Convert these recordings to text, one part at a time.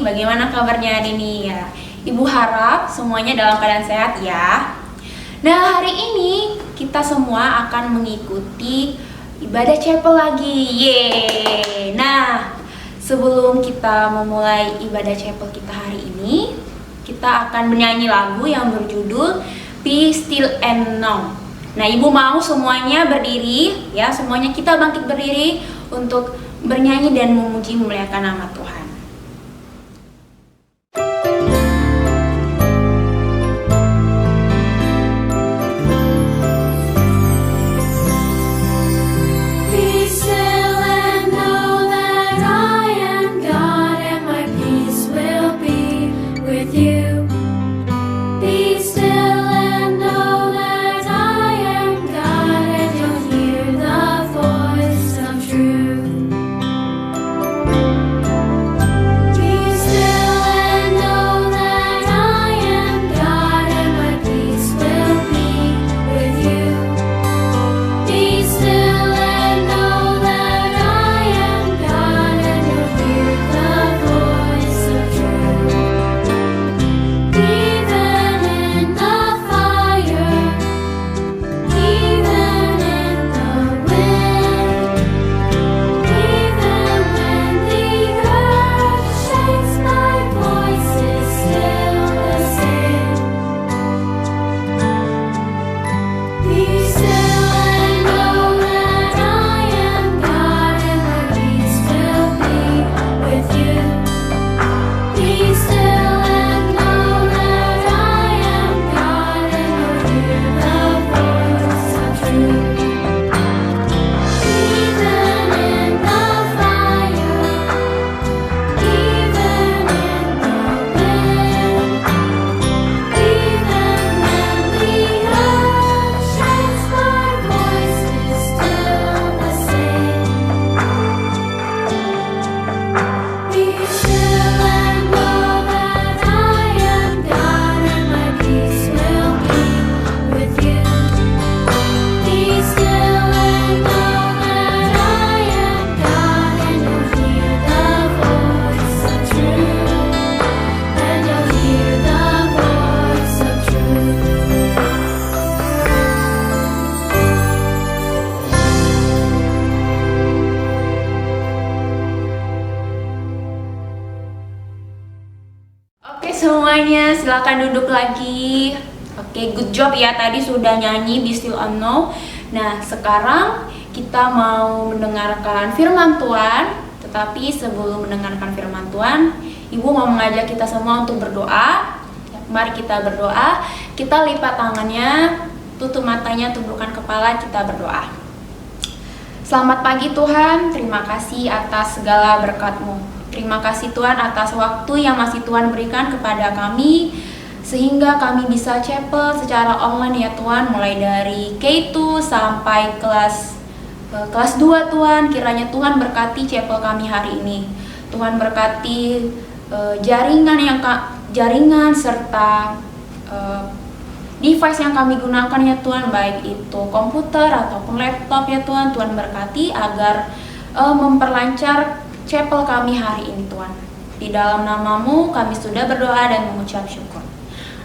bagaimana kabarnya hari ini ya? Ibu harap semuanya dalam keadaan sehat ya. Nah, hari ini kita semua akan mengikuti ibadah chapel lagi. Yeay. Nah, sebelum kita memulai ibadah chapel kita hari ini, kita akan menyanyi lagu yang berjudul Be Still and Know. Nah, Ibu mau semuanya berdiri ya, semuanya kita bangkit berdiri untuk bernyanyi dan memuji memuliakan nama Tuhan. Semuanya silakan duduk lagi. Oke, good job ya, tadi sudah nyanyi Be Still and Know. Nah, sekarang kita mau mendengarkan firman Tuhan. Tetapi sebelum mendengarkan firman Tuhan, Ibu mau mengajak kita semua untuk berdoa. Mari kita berdoa. Kita lipat tangannya, tutup matanya, tundukkan kepala, kita berdoa. Selamat pagi Tuhan, terima kasih atas segala berkat-Mu. Terima kasih Tuhan atas waktu yang masih Tuhan berikan kepada kami, sehingga kami bisa chapel secara online ya Tuhan, mulai dari K2 sampai kelas 2 Tuhan. Kiranya Tuhan berkati chapel kami hari ini. Tuhan berkati jaringan serta device yang kami gunakan ya Tuhan, baik itu komputer ataupun laptop ya Tuhan. Tuhan berkati agar memperlancar chapel kami hari ini Tuhan. Di dalam nama-Mu kami sudah berdoa dan mengucap syukur.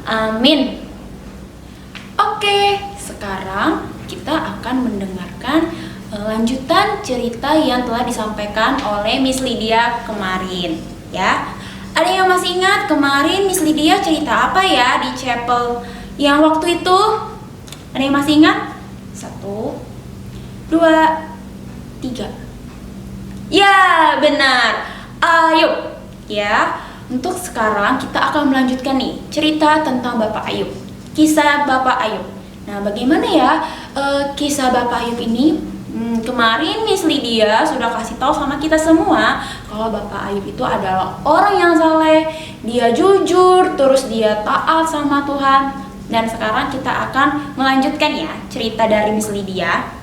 Amin. Oke, sekarang kita akan mendengarkan lanjutan cerita yang telah disampaikan oleh Miss Lydia kemarin ya. Ada yang masih ingat kemarin Miss Lydia cerita apa ya di chapel yang waktu itu? Ada yang masih ingat? 1, 2, 3. Ya, benar. Ayo, ya. Untuk sekarang kita akan melanjutkan nih cerita tentang Bapak Ayub. Kisah Bapak Ayub. Nah, bagaimana ya kisah Bapak Ayub ini? Kemarin Miss Lydia sudah kasih tahu sama kita semua kalau Bapak Ayub itu adalah orang yang saleh, dia jujur, terus dia taat sama Tuhan. Dan sekarang kita akan melanjutkan ya cerita dari Miss Lydia.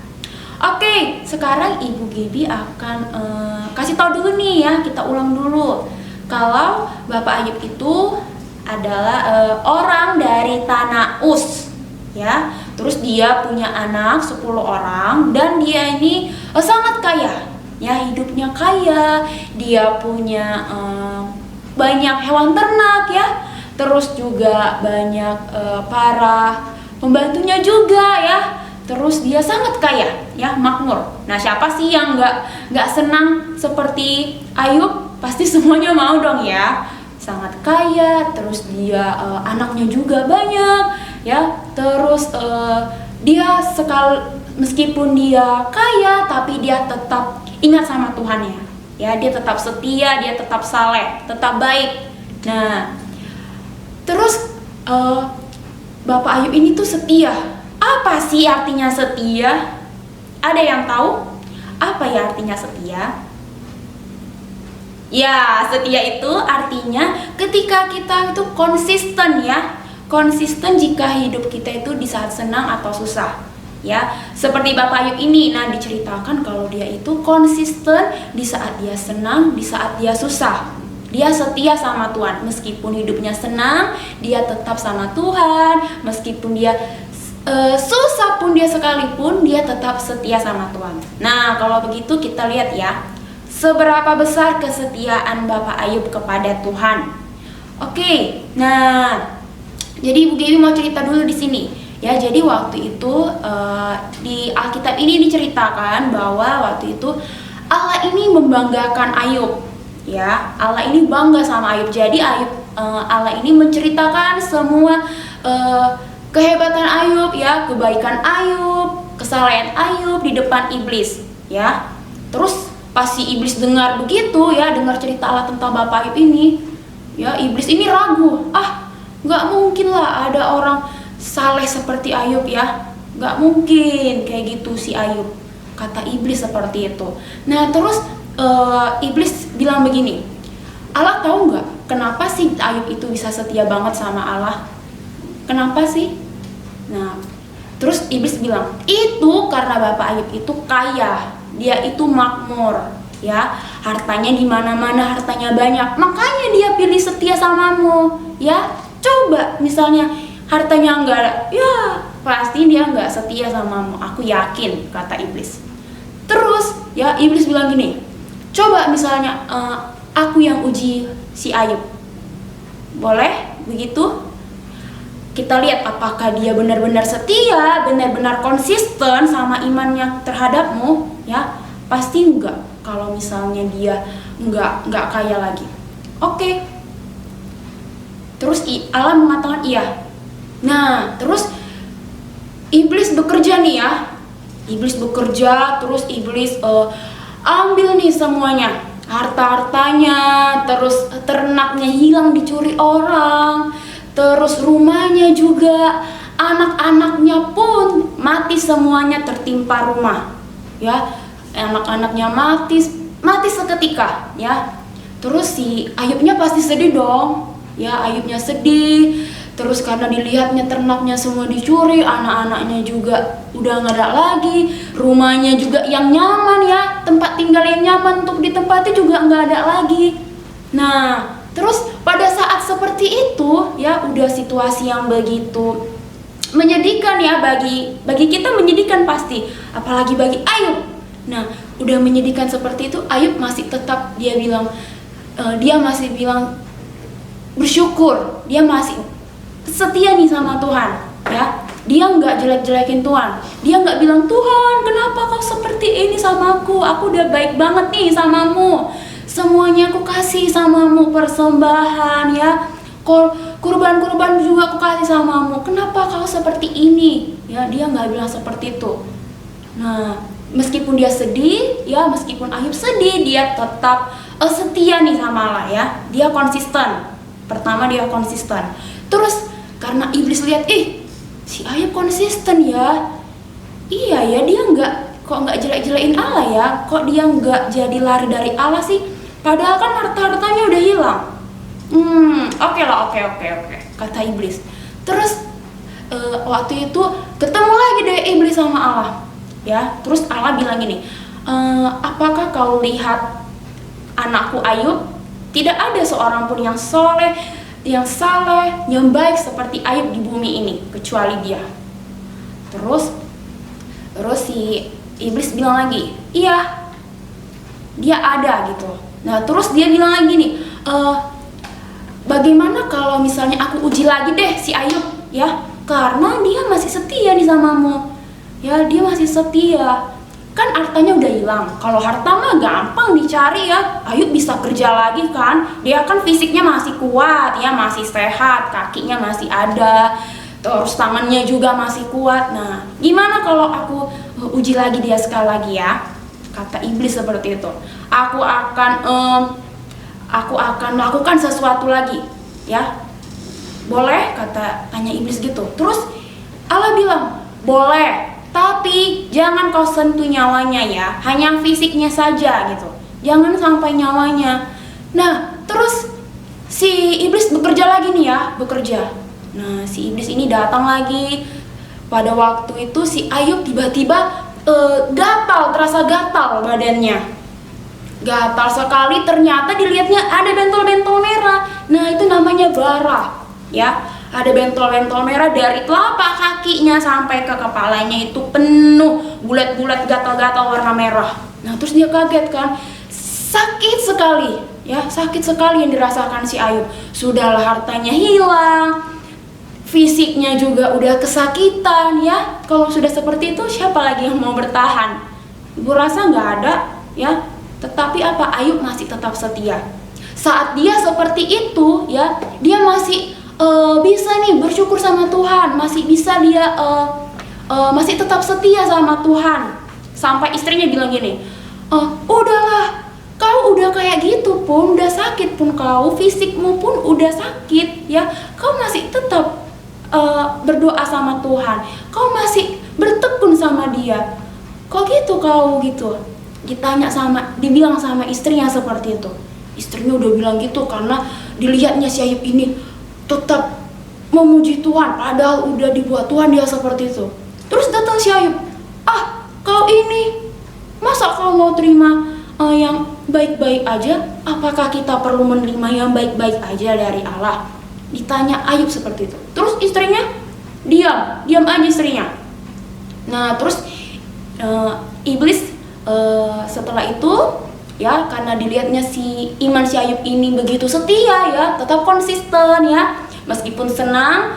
Oke, sekarang Ibu Gaby akan kasih tahu dulu nih ya, kita ulang dulu. Kalau Bapak Ayub itu adalah orang dari tanah Uz, ya. Terus dia punya anak 10 orang dan dia ini sangat kaya, ya, hidupnya kaya. Dia punya banyak hewan ternak ya, terus juga banyak para pembantunya juga ya, terus dia sangat kaya ya, makmur. Nah, siapa sih yang nggak senang seperti Ayub? Pasti semuanya mau dong ya, sangat kaya, terus dia anaknya juga banyak ya, terus dia meskipun dia kaya tapi dia tetap ingat sama Tuhannya ya, dia tetap setia, dia tetap saleh, tetap baik. Nah, terus Bapak Ayub ini tuh setia. Apa sih artinya setia? Ada yang tahu apa ya artinya setia? Ya, setia itu artinya ketika kita itu konsisten ya, konsisten jika hidup kita itu di saat senang atau susah ya. Seperti Bapak Ayub ini, nah diceritakan kalau dia itu konsisten di saat dia senang, di saat dia susah. Dia setia sama Tuhan, meskipun hidupnya senang, dia tetap sama Tuhan. Meskipun dia susah pun dia sekalipun, dia tetap setia sama Tuhan. Nah, kalau begitu kita lihat ya, seberapa besar kesetiaan Bapak Ayub kepada Tuhan. Oke, nah, jadi Ibu Gaby mau cerita dulu di sini. Ya, jadi waktu itu di Alkitab ini diceritakan bahwa waktu itu Allah ini membanggakan Ayub. Ya, Allah ini bangga sama Ayub. Jadi Allah ini menceritakan semua kehebatan Ayub ya, kebaikan Ayub, kesalehan Ayub di depan iblis ya. Terus pas si iblis dengar begitu ya, dengar cerita Allah tentang Bapak Ayub ini ya, iblis ini ragu. Nggak mungkin lah ada orang saleh seperti Ayub ya, nggak mungkin kayak gitu si Ayub, kata iblis seperti itu. Nah, terus iblis bilang begini, Allah tahu nggak kenapa sih Ayub itu bisa setia banget sama Allah? Kenapa sih? Nah, terus iblis bilang, itu karena Bapak Ayub itu kaya, dia itu makmur ya, hartanya di mana-mana, hartanya banyak, makanya dia pilih setia samamu ya. Coba misalnya hartanya enggak ada, ya pasti dia enggak setia samamu, aku yakin, kata iblis. Terus ya iblis bilang gini, coba misalnya aku yang uji si Ayub, boleh begitu? Kita lihat apakah dia benar-benar setia, benar-benar konsisten sama imannya terhadapmu ya. Pasti enggak kalau misalnya dia enggak kaya lagi. Oke. Terus Allah mengatakan iya. Nah, terus iblis bekerja nih ya. Iblis bekerja, terus iblis ambil nih semuanya, harta-hartanya, terus ternaknya hilang dicuri orang, terus rumahnya juga, anak-anaknya pun mati semuanya, tertimpa rumah ya. Anak-anaknya mati seketika ya. Terus si Ayubnya pasti sedih dong ya, Ayubnya sedih. Terus karena dilihatnya ternaknya semua dicuri, anak-anaknya juga udah nggak ada lagi, rumahnya juga yang nyaman ya, tempat tinggal yang nyaman untuk ditempati juga nggak ada lagi. Nah, terus pada saat seperti itu ya, udah situasi yang begitu menyedihkan ya, bagi kita menyedihkan pasti, apalagi bagi Ayub. Nah, udah menyedihkan seperti itu, Ayub masih tetap dia masih bilang bersyukur, dia masih setia nih sama Tuhan ya. Dia nggak jelek-jelekin Tuhan, dia nggak bilang, Tuhan kenapa kau seperti ini sama aku udah baik banget nih samamu, semuanya aku kasih samamu, persembahan ya, kurban-kurban juga aku kasih samamu, kenapa kau seperti ini ya. Dia nggak bilang seperti itu. Nah, meskipun dia sedih ya, meskipun Ayub sedih, dia tetap setia nih sama Allah ya. Dia konsisten. Pertama dia konsisten. Terus karena iblis lihat, si Ayub konsisten ya. Iya ya, dia kok nggak jelek-jelekin Allah ya. Kok dia nggak jadi lari dari Allah sih? Padahal kan harta-hartanya udah hilang. Oke, kata iblis. Terus waktu itu ketemu lagi deh iblis sama Allah ya. Terus Allah bilang gini, apakah kau lihat anakku Ayub? Tidak ada seorang pun yang soleh, yang saleh, yang baik seperti Ayub di bumi ini, kecuali dia. Terus si iblis bilang lagi, iya, dia ada gitu. Nah, terus dia bilang lagi nih, bagaimana kalau misalnya aku uji lagi deh si Ayub ya, karena dia masih setia nih samamu ya, dia masih setia. Kan hartanya udah hilang. Kalau harta mah gampang dicari ya, Ayub bisa kerja lagi kan, dia kan fisiknya masih kuat ya, masih sehat, kakinya masih ada, terus tangannya juga masih kuat. Nah gimana kalau aku uji lagi dia sekali lagi ya, kata iblis seperti itu. Aku akan melakukan sesuatu lagi ya, boleh? Tanya iblis gitu. Terus Allah bilang boleh, tapi jangan kau sentuh nyawanya ya, hanya fisiknya saja gitu, jangan sampai nyawanya. Nah terus si iblis bekerja lagi nih ya, bekerja. Nah si iblis ini datang lagi. Pada waktu itu si Ayub tiba-tiba gatal, terasa gatal badannya, gatal sekali. Ternyata dilihatnya ada bentol-bentol merah. Nah itu namanya bara ya, ada bentol-bentol merah dari telapak kakinya sampai ke kepalanya, itu penuh bulat-bulat gatal-gatal warna merah. Nah terus dia kaget kan, sakit sekali ya, sakit sekali yang dirasakan si Ayub. Sudahlah hartanya hilang, fisiknya juga udah kesakitan ya. Kalau sudah seperti itu siapa lagi yang mau bertahan? Ibu rasa nggak ada ya. Tetapi apa, Ayub masih tetap setia. Saat dia seperti itu ya, dia masih bisa nih bersyukur sama Tuhan, masih bisa dia masih tetap setia sama Tuhan. Sampai istrinya bilang gini, udahlah, kau udah kayak gitu pun, udah sakit pun kau, fisikmu pun udah sakit ya, kau masih tetap berdoa sama Tuhan, kau masih bertekun sama dia. Kok gitu kau gitu? Dibilang sama istrinya seperti itu. Istrinya udah bilang gitu karena dilihatnya si Ayub ini tetap memuji Tuhan, padahal udah dibuat Tuhan dia seperti itu. Terus datang si Ayub, kau ini masa kau mau terima yang baik-baik aja? Apakah kita perlu menerima yang baik-baik aja dari Allah? Ditanya Ayub seperti itu. Terus istrinya diam aja istrinya. Nah terus iblis setelah itu ya, karena dilihatnya iman si Ayub ini begitu setia ya, tetap konsisten ya, meskipun senang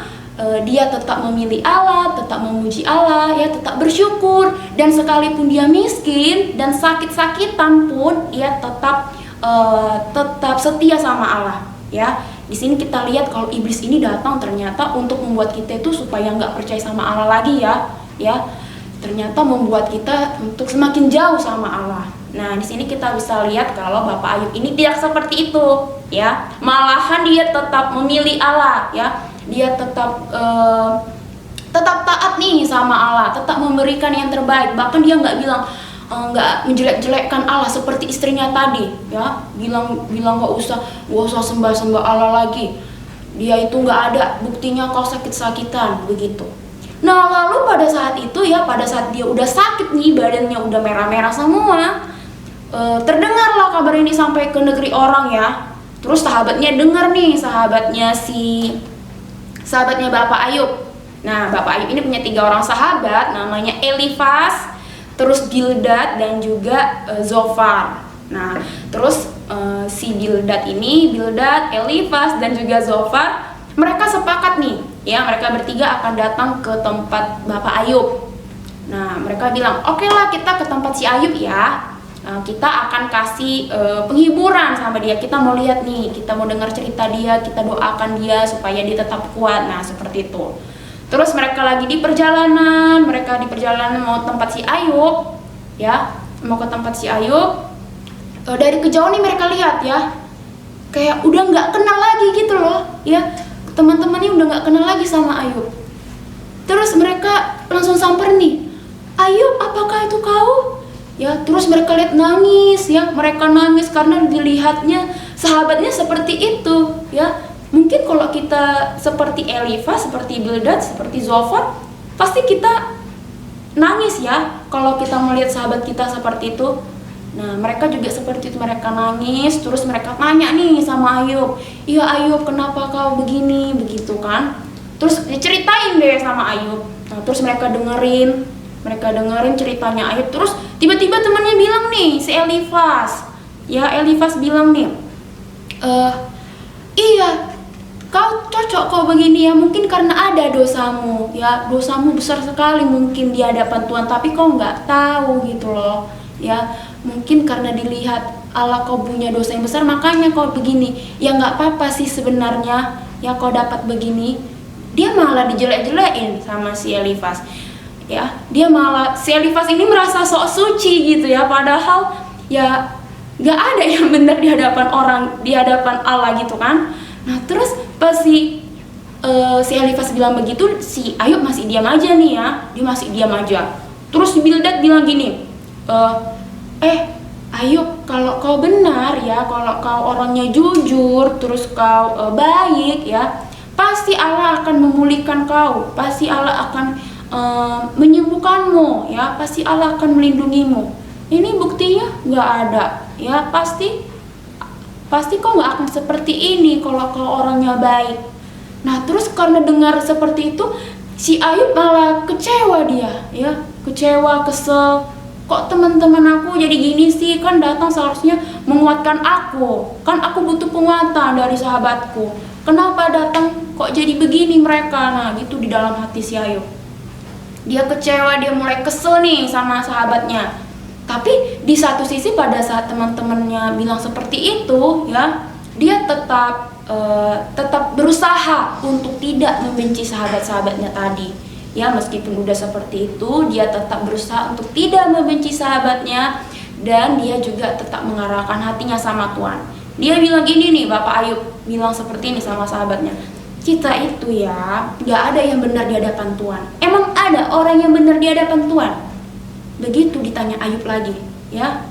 dia tetap memilih Allah, tetap memuji Allah ya, tetap bersyukur, dan sekalipun dia miskin dan sakit-sakitan pun dia tetap setia sama Allah ya. Di sini kita lihat kalau iblis ini datang ternyata untuk membuat kita itu supaya nggak percaya sama Allah lagi ya, ternyata membuat kita untuk semakin jauh sama Allah. Nah, di sini kita bisa lihat kalau Bapak Ayub ini tidak seperti itu, ya. Malahan dia tetap memilih Allah, ya. Dia tetap taat nih sama Allah, tetap memberikan yang terbaik. Bahkan dia nggak nggak menjelek-jelekkan Allah seperti istrinya tadi, ya. Bilang nggak usah sembah Allah lagi. Dia itu nggak ada buktinya kau sakit-sakitan begitu. Nah, lalu pada saat itu ya, pada saat dia udah sakit nih, badannya udah merah-merah semua, terdengarlah kabar ini sampai ke negeri orang ya. Terus sahabatnya dengar nih, sahabatnya Bapak Ayub. Nah, Bapak Ayub ini punya 3 orang sahabat, namanya Elifas, terus Bildad, dan juga Zofar. Nah, terus si Bildad, Elifas, dan juga Zofar, mereka sepakat nih, ya, mereka bertiga akan datang ke tempat Bapak Ayub. Nah, mereka bilang, oke lah, kita ke tempat si Ayub ya. Kita akan kasih penghiburan sama dia. Kita mau lihat nih, kita mau dengar cerita dia, kita doakan dia supaya dia tetap kuat. Nah, seperti itu. Terus mereka lagi di perjalanan, mau tempat si Ayub, ya, mau ke tempat si Ayub. Dari kejauhan nih mereka lihat ya, kayak udah nggak kenal lagi gitu loh, ya. Teman-temannya udah nggak kenal lagi sama Ayub. Terus mereka langsung samper nih, Ayub, apakah itu kau? Ya, terus mereka lihat nangis ya, mereka nangis karena dilihatnya sahabatnya seperti itu ya. Mungkin kalau kita seperti Elifas, seperti Bildad, seperti Zofar, pasti kita nangis ya kalau kita melihat sahabat kita seperti itu. Nah, mereka juga seperti itu, mereka nangis. Terus mereka tanya nih sama Ayub, iya Ayub, kenapa kau begini, begitu kan. Terus diceritain deh sama Ayub. Nah, terus mereka dengerin ceritanya Ayub. Terus tiba-tiba temannya bilang nih, si Elifas, ya, Elifas bilang nih, iya, kau cocok kau begini ya, mungkin karena ada dosamu ya, dosamu besar sekali mungkin di hadapan Tuhan, tapi kau nggak tahu gitu loh ya. Mungkin karena dilihat Allah kau punya dosa yang besar makanya kau begini. Ya nggak apa-apa sih sebenarnya ya kau dapat begini. Dia malah dijelek-jelekin sama si Elifas ya. Dia malah, si Elifas ini merasa sok suci gitu ya, padahal ya nggak ada yang benar di hadapan orang, di hadapan Allah gitu kan. Nah terus pas si Elifas bilang begitu, si Ayub masih diam aja nih ya, dia masih diam aja. Terus Bildad bilang gini, Ayub, kalau kau benar ya, kalau kau orangnya jujur, terus kau baik ya, pasti Allah akan memulihkan kau, pasti Allah akan menyembuhkanmu ya, pasti Allah akan melindungimu. Ini buktinya nggak ada ya, pasti kau nggak akan seperti ini kalau kau orangnya baik. Nah terus karena dengar seperti itu, si Ayub malah kecewa dia ya, kecewa, kesel. Kok teman-teman aku jadi gini sih, kan datang seharusnya menguatkan aku, kan aku butuh penguatan dari sahabatku, kenapa datang kok jadi begini mereka. Nah gitu di dalam hati si Ayub, dia kecewa, dia mulai kesel nih sama sahabatnya. Tapi di satu sisi pada saat teman-temannya bilang seperti itu ya, dia tetap berusaha untuk tidak membenci sahabat-sahabatnya tadi ya. Meskipun udah seperti itu, dia tetap berusaha untuk tidak membenci sahabatnya, dan dia juga tetap mengarahkan hatinya sama Tuhan. Dia bilang gini nih, Bapak Ayub bilang seperti ini sama sahabatnya, kita itu ya gak ada yang benar di hadapan Tuhan. Emang ada orang yang benar di hadapan Tuhan? Begitu ditanya Ayub lagi ya.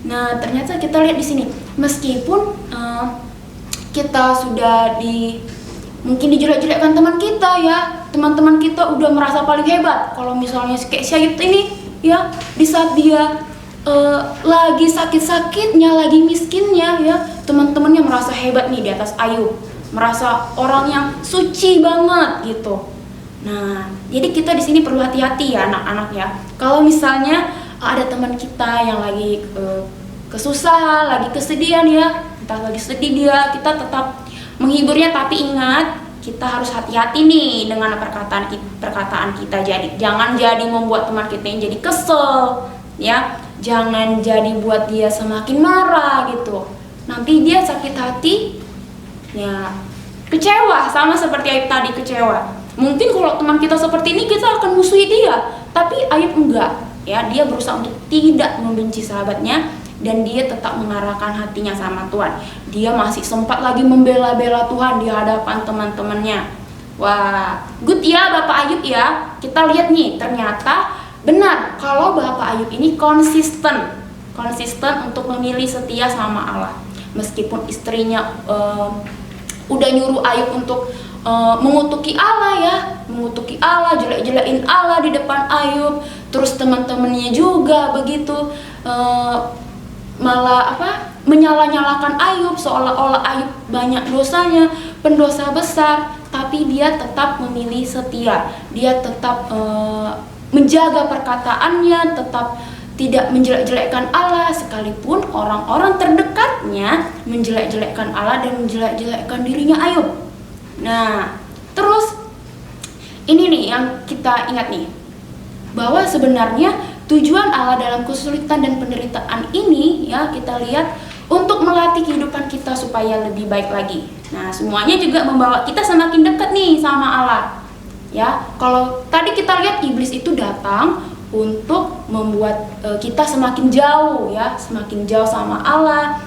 Nah ternyata kita lihat di sini, meskipun kita sudah mungkin dijelek-jelekkan teman kita ya, teman-teman kita udah merasa paling hebat. Kalau misalnya kayak si Ayub ini ya, di saat dia lagi sakit-sakitnya, lagi miskinnya ya, teman-temannya merasa hebat nih di atas Ayub, merasa orang yang suci banget gitu. Nah jadi kita di sini perlu hati-hati ya anak-anak ya. Kalau misalnya ada teman kita yang lagi kesusahan, lagi kesedihan ya, entah lagi sedih dia, kita tetap menghiburnya, tapi ingat kita harus hati-hati nih dengan perkataan kita. Jadi jangan jadi membuat teman kita yang jadi kesel ya, jangan jadi buat dia semakin marah gitu. Nanti dia sakit hati ya, kecewa, sama seperti Ayub tadi kecewa. Mungkin kalau teman kita seperti ini kita akan musuhi dia, tapi Ayub enggak ya, dia berusaha untuk tidak membenci sahabatnya, dan dia tetap mengarahkan hatinya sama Tuhan. Dia masih sempat lagi membela-bela Tuhan di hadapan teman-temannya. Wah, good ya Bapak Ayub ya. Kita lihat nih, ternyata benar kalau Bapak Ayub ini konsisten untuk memilih setia sama Allah. Meskipun istrinya udah nyuruh Ayub untuk mengutuki Allah ya, mengutuki Allah, jelek-jelekin Allah di depan Ayub. Terus teman-temannya juga begitu, malah menyala-nyalakan Ayub, seolah-olah Ayub banyak dosanya, pendosa besar. Tapi dia tetap memilih setia, dia tetap menjaga perkataannya, tetap tidak menjelek-jelekkan Allah, sekalipun orang-orang terdekatnya menjelek-jelekkan Allah dan menjelek-jelekkan dirinya Ayub. Nah terus ini nih yang kita ingat nih, bahwa sebenarnya tujuan Allah dalam kesulitan dan penderitaan ini ya, kita lihat untuk melatih kehidupan kita supaya lebih baik lagi. Nah semuanya juga membawa kita semakin dekat nih sama Allah ya. Kalau tadi kita lihat iblis itu datang untuk membuat kita semakin jauh ya, semakin jauh sama Allah,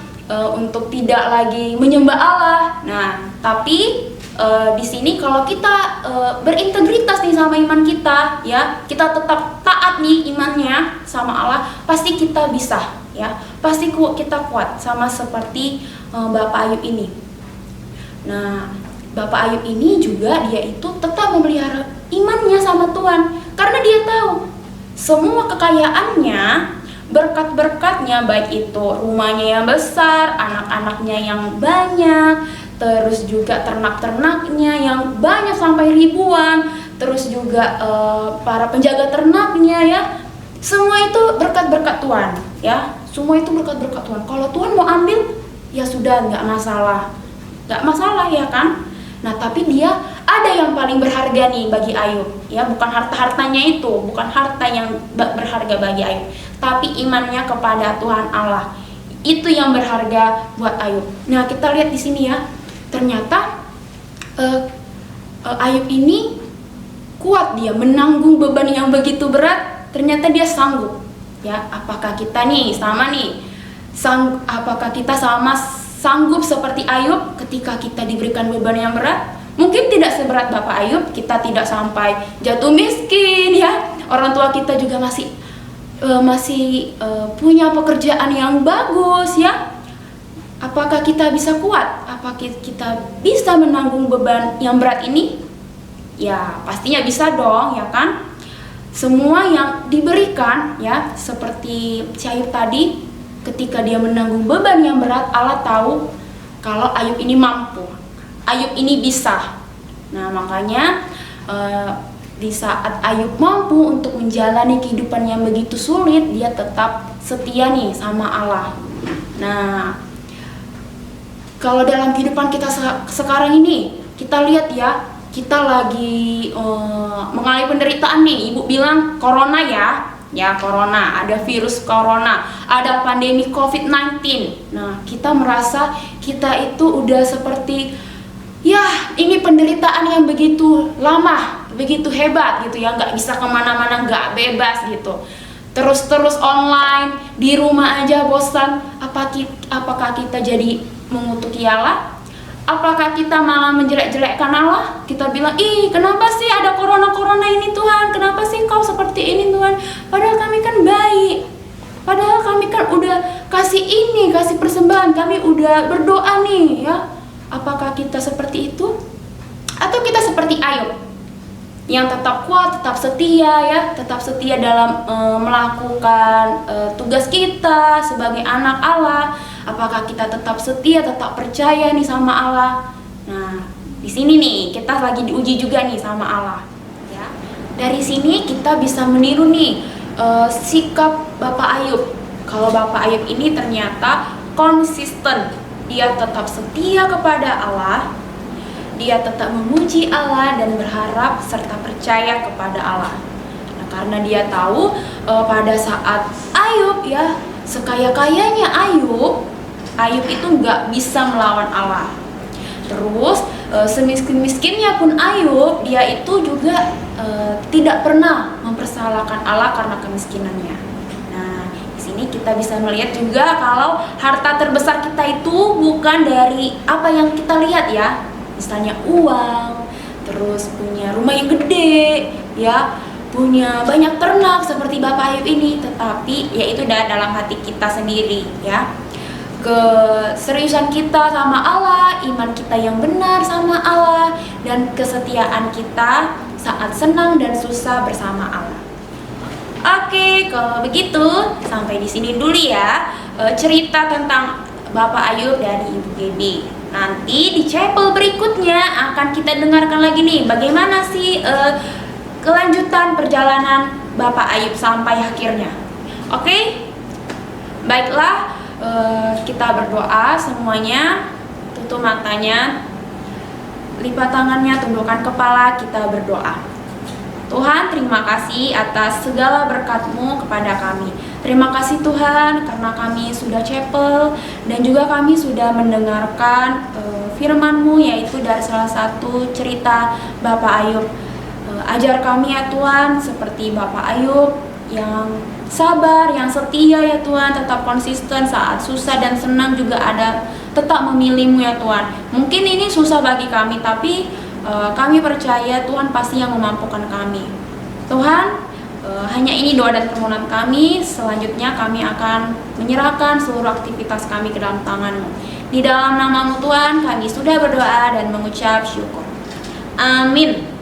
untuk tidak lagi menyembah Allah. Nah tapi di sini kalau kita berintegritas nih sama iman kita ya, kita tetap taat nih imannya sama Allah, pasti kita bisa ya, pasti kita kuat sama seperti Bapak Ayub ini. Nah Bapak Ayub ini juga dia itu tetap memelihara imannya sama Tuhan, karena dia tahu semua kekayaannya, berkat-berkatnya, baik itu rumahnya yang besar, anak-anaknya yang banyak, terus juga ternak-ternaknya yang banyak sampai ribuan, terus juga para penjaga ternaknya ya, semua itu berkat-berkat Tuhan ya, semua itu berkat-berkat Tuhan. Kalau Tuhan mau ambil ya sudah, nggak masalah ya kan. Nah, tapi dia ada yang paling berharga nih bagi Ayub, ya, bukan harta-hartanya itu, bukan harta yang berharga bagi Ayub, tapi imannya kepada Tuhan Allah. Itu yang berharga buat Ayub. Nah, kita lihat di sini ya. Ternyata Ayub ini kuat, dia menanggung beban yang begitu berat. Ternyata dia sanggup. Ya, apakah kita nih sama nih? Apakah kita sama sanggup seperti Ayub ketika kita diberikan beban yang berat? Mungkin tidak seberat Bapak Ayub, kita tidak sampai jatuh miskin ya. Orang tua kita juga masih punya pekerjaan yang bagus ya. Apakah kita bisa kuat? Apakah kita bisa menanggung beban yang berat ini? Ya, pastinya bisa dong, ya kan? Semua yang diberikan ya, seperti si Ayub tadi, ketika dia menanggung beban yang berat, Allah tahu kalau Ayub ini mampu, Ayub ini bisa. Nah, makanya di saat Ayub mampu untuk menjalani kehidupan yang begitu sulit, dia tetap setia nih sama Allah. Nah, kalau dalam kehidupan kita sekarang ini, kita lihat ya, kita lagi mengalami penderitaan nih. Ibu bilang corona ya corona, ada virus corona, ada pandemi COVID-19. Nah, kita merasa kita itu udah seperti, ya ini penderitaan yang begitu lama, begitu hebat gitu ya, nggak bisa kemana-mana, nggak bebas gitu. Terus online, di rumah aja bosan. Apakah kita jadi mengutuki Allah? Apakah kita malah menjelek-jelekkan Allah? Kita bilang, ih kenapa sih ada corona ini Tuhan? Kenapa sih kau seperti ini Tuhan? Padahal kami kan baik. Padahal kami kan udah kasih persembahan. Kami udah berdoa nih ya. Apakah kita seperti itu? Atau kita seperti Ayub yang tetap kuat, tetap setia ya, tetap setia dalam melakukan tugas kita sebagai anak Allah. Apakah kita tetap setia, tetap percaya nih sama Allah? Nah, di sini nih kita lagi diuji juga nih sama Allah. Ya, dari sini kita bisa meniru nih sikap Bapak Ayub. Kalau Bapak Ayub ini ternyata konsisten, dia tetap setia kepada Allah. Dia tetap memuji Allah dan berharap serta percaya kepada Allah. Nah, karena dia tahu pada saat Ayub ya, sekaya-kayanya Ayub itu nggak bisa melawan Allah. Terus semiskin-miskinnya pun Ayub, dia itu juga tidak pernah mempersalahkan Allah karena kemiskinannya. Nah, di sini kita bisa melihat juga kalau harta terbesar kita itu bukan dari apa yang kita lihat ya. Misalnya uang, terus punya rumah yang gede, ya, punya banyak ternak seperti Bapak Ayub ini, tetapi yaitu dalam hati kita sendiri, ya. Keseriusan kita sama Allah, iman kita yang benar sama Allah, dan kesetiaan kita saat senang dan susah bersama Allah. Oke, kalau begitu sampai di sini dulu ya cerita tentang Bapak Ayub dari Ibu Gaby. Nanti di chapel berikutnya akan kita dengarkan lagi nih bagaimana sih kelanjutan perjalanan Bapak Ayub sampai akhirnya. Oke? Baiklah, kita berdoa semuanya, tutup matanya, lipat tangannya, tundukkan kepala, kita berdoa. Tuhan, terima kasih atas segala berkat-Mu kepada kami. Terima kasih Tuhan karena kami sudah chapel dan juga kami sudah mendengarkan firman-Mu, yaitu dari salah satu cerita Bapak Ayub. Ajar kami ya Tuhan seperti Bapak Ayub yang sabar, yang setia ya Tuhan, tetap konsisten saat susah dan senang juga ada tetap memilih-Mu ya Tuhan. Mungkin ini susah bagi kami, tapi kami percaya Tuhan pasti yang memampukan kami. Tuhan, hanya ini doa dan permohonan kami. Selanjutnya kami akan menyerahkan seluruh aktivitas kami ke dalam tangan-Mu. Di dalam nama-Mu Tuhan kami sudah berdoa dan mengucap syukur. Amin.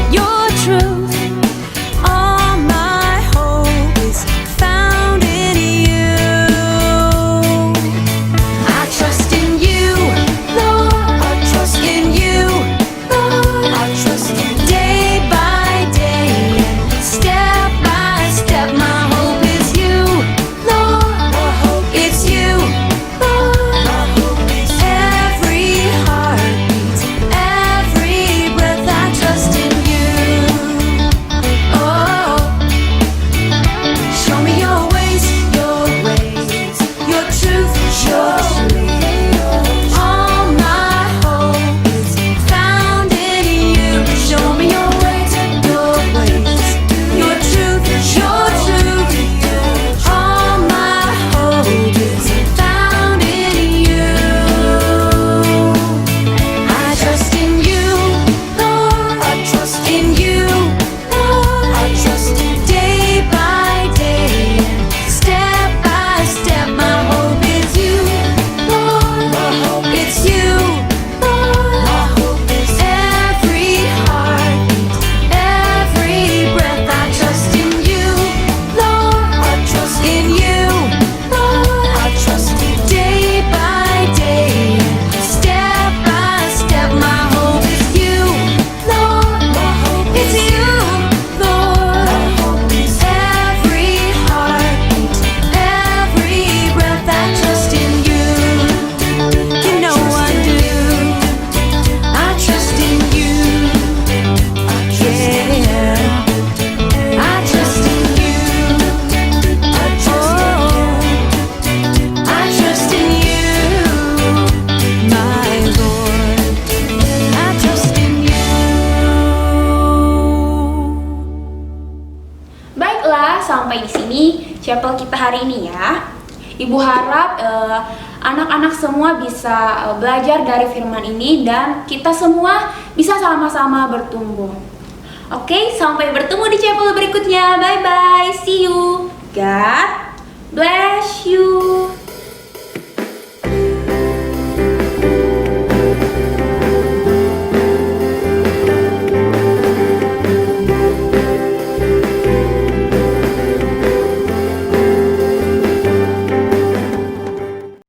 Your truth, hari ini ya. Ibu harap anak-anak semua bisa belajar dari firman ini dan kita semua bisa sama-sama bertumbuh. Oke, sampai bertemu di chapel berikutnya. Bye bye, see you. God bless you.